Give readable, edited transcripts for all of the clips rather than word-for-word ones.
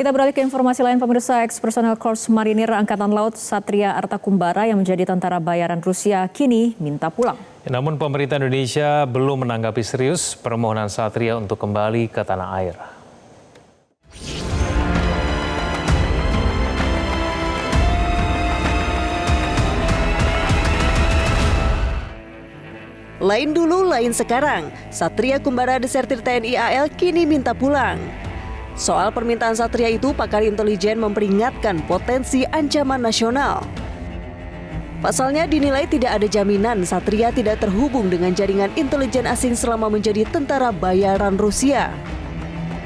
Kita beralih ke informasi lain, pemirsa. Ex-personel Korps Marinir Angkatan Laut Satria Artakumbara yang menjadi tentara bayaran Rusia kini minta pulang. Namun pemerintah Indonesia belum menanggapi serius permohonan Satria untuk kembali ke tanah air. Lain dulu, lain sekarang. Satria Kumbara desertir TNI AL kini minta pulang. Soal permintaan Satria itu, pakar intelijen memperingatkan potensi ancaman nasional. Pasalnya dinilai tidak ada jaminan Satria tidak terhubung dengan jaringan intelijen asing selama menjadi tentara bayaran Rusia.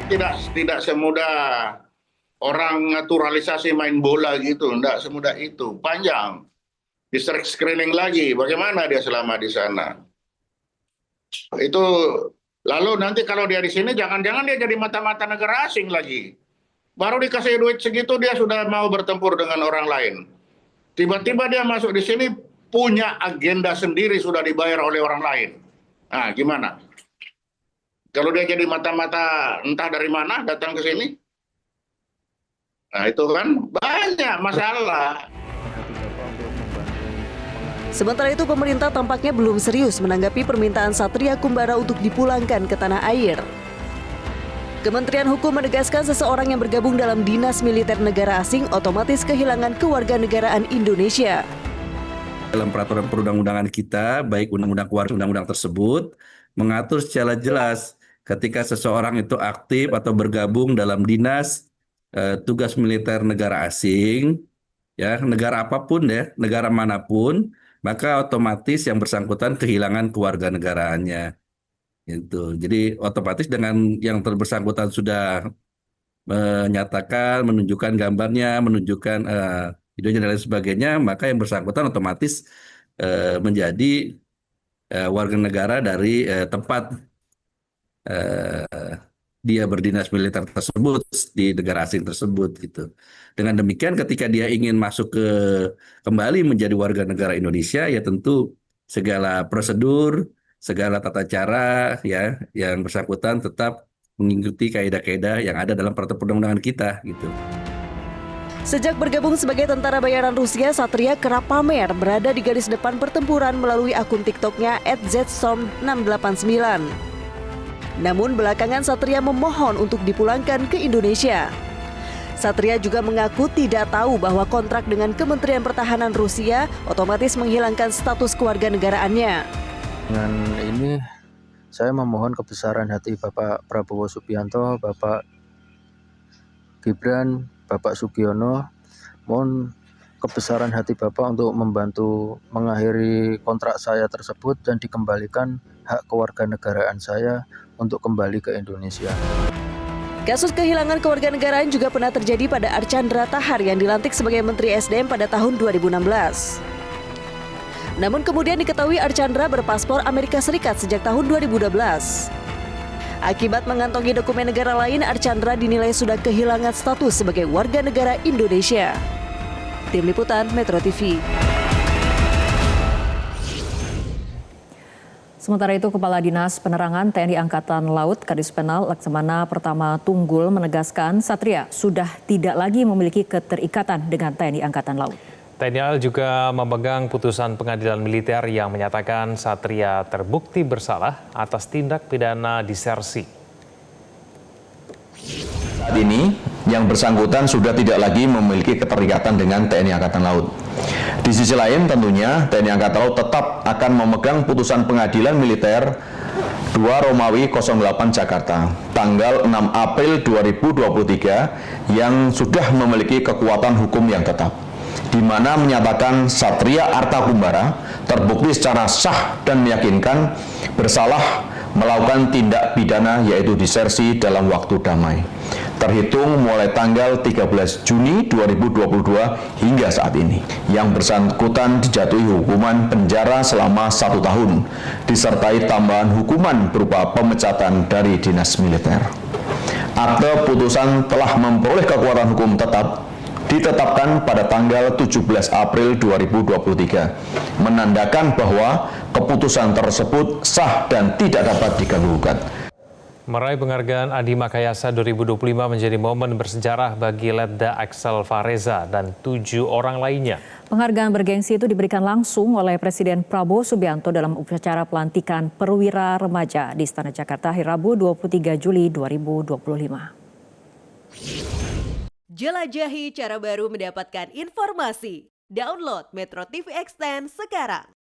Tidak semudah orang naturalisasi main bola gitu, tidak semudah itu. Panjang. Di screening lagi, bagaimana dia selama di sana. Itu lalu nanti kalau dia di sini jangan-jangan dia jadi mata-mata negara asing lagi. Baru dikasih duit segitu dia sudah mau bertempur dengan orang lain. Tiba-tiba dia masuk di sini punya agenda sendiri sudah dibayar oleh orang lain. Nah, gimana? Kalau dia jadi mata-mata entah dari mana datang ke sini. Nah, itu kan banyak masalah. Sementara itu pemerintah tampaknya belum serius menanggapi permintaan Satria Kumbara untuk dipulangkan ke tanah air. Kementerian Hukum menegaskan seseorang yang bergabung dalam dinas militer negara asing otomatis kehilangan kewarganegaraan Indonesia. Dalam peraturan perundang-undangan kita, baik undang-undang tersebut mengatur secara jelas ketika seseorang itu aktif atau bergabung dalam dinas tugas militer negara asing, ya negara apapun ya, negara manapun, maka otomatis yang bersangkutan kehilangan kewarganegaraannya. Itu. Jadi otomatis dengan yang bersangkutan sudah menyatakan, menunjukkan gambarnya, menunjukkan videonya dan lain sebagainya, maka yang bersangkutan otomatis menjadi warga negara dari tempat dia berdinas militer tersebut di negara asing tersebut gitu. Dengan demikian ketika dia ingin masuk kembali menjadi warga negara Indonesia, ya tentu segala prosedur, segala tata cara ya yang bersangkutan tetap mengikuti kaidah-kaidah yang ada dalam peraturan perundang-undangan kita gitu. Sejak bergabung sebagai tentara bayaran Rusia, Satria kerap pamer berada di garis depan pertempuran melalui akun TikToknya @zsom689. Namun belakangan Satria memohon untuk dipulangkan ke Indonesia. Satria juga mengaku tidak tahu bahwa kontrak dengan Kementerian Pertahanan Rusia otomatis menghilangkan status kewarganegaraannya. Dengan ini saya memohon kebesaran hati Bapak Prabowo Subianto, Bapak Gibran, Bapak Sugiono, mohon kebesaran hati Bapak untuk membantu mengakhiri kontrak saya tersebut dan dikembalikan hak kewarganegaraan saya untuk kembali ke Indonesia. Kasus kehilangan kewarganegaraan juga pernah terjadi pada Archandra Tahar yang dilantik sebagai Menteri SDM pada tahun 2016. Namun kemudian diketahui Archandra berpaspor Amerika Serikat sejak tahun 2012. Akibat mengantongi dokumen negara lain, Archandra dinilai sudah kehilangan status sebagai warga negara Indonesia. Tim Liputan Metro TV. Sementara itu, Kepala Dinas Penerangan TNI Angkatan Laut Kadis Penal Laksamana Pertama Tunggul menegaskan Satria sudah tidak lagi memiliki keterikatan dengan TNI Angkatan Laut. TNI AL juga memegang putusan pengadilan militer yang menyatakan Satria terbukti bersalah atas tindak pidana disersi. Saat ini, yang bersangkutan sudah tidak lagi memiliki keterikatan dengan TNI Angkatan Laut. Di sisi lain tentunya TNI Angkatan Laut tetap akan memegang putusan pengadilan militer 2 Romawi 08 Jakarta tanggal 6 April 2023 yang sudah memiliki kekuatan hukum yang tetap, di mana menyatakan Satria Artakumbara terbukti secara sah dan meyakinkan bersalah melakukan tindak pidana yaitu disersi dalam waktu damai, terhitung mulai tanggal 13 Juni 2022 hingga saat ini. Yang bersangkutan dijatuhi hukuman penjara selama 1 tahun, disertai tambahan hukuman berupa pemecatan dari dinas militer. Akte putusan telah memperoleh kekuatan hukum tetap, ditetapkan pada tanggal 17 April 2023, menandakan bahwa keputusan tersebut sah dan tidak dapat diganggu-gugat. Meraih penghargaan Adi Makayasa 2025 menjadi momen bersejarah bagi Letda Axel Fareza dan 7 orang lainnya. Penghargaan bergengsi itu diberikan langsung oleh Presiden Prabowo Subianto dalam upacara pelantikan perwira remaja di Istana Jakarta hari Rabu 23 Juli 2025. Jelajahi cara baru mendapatkan informasi. Download Metro TV Extend sekarang.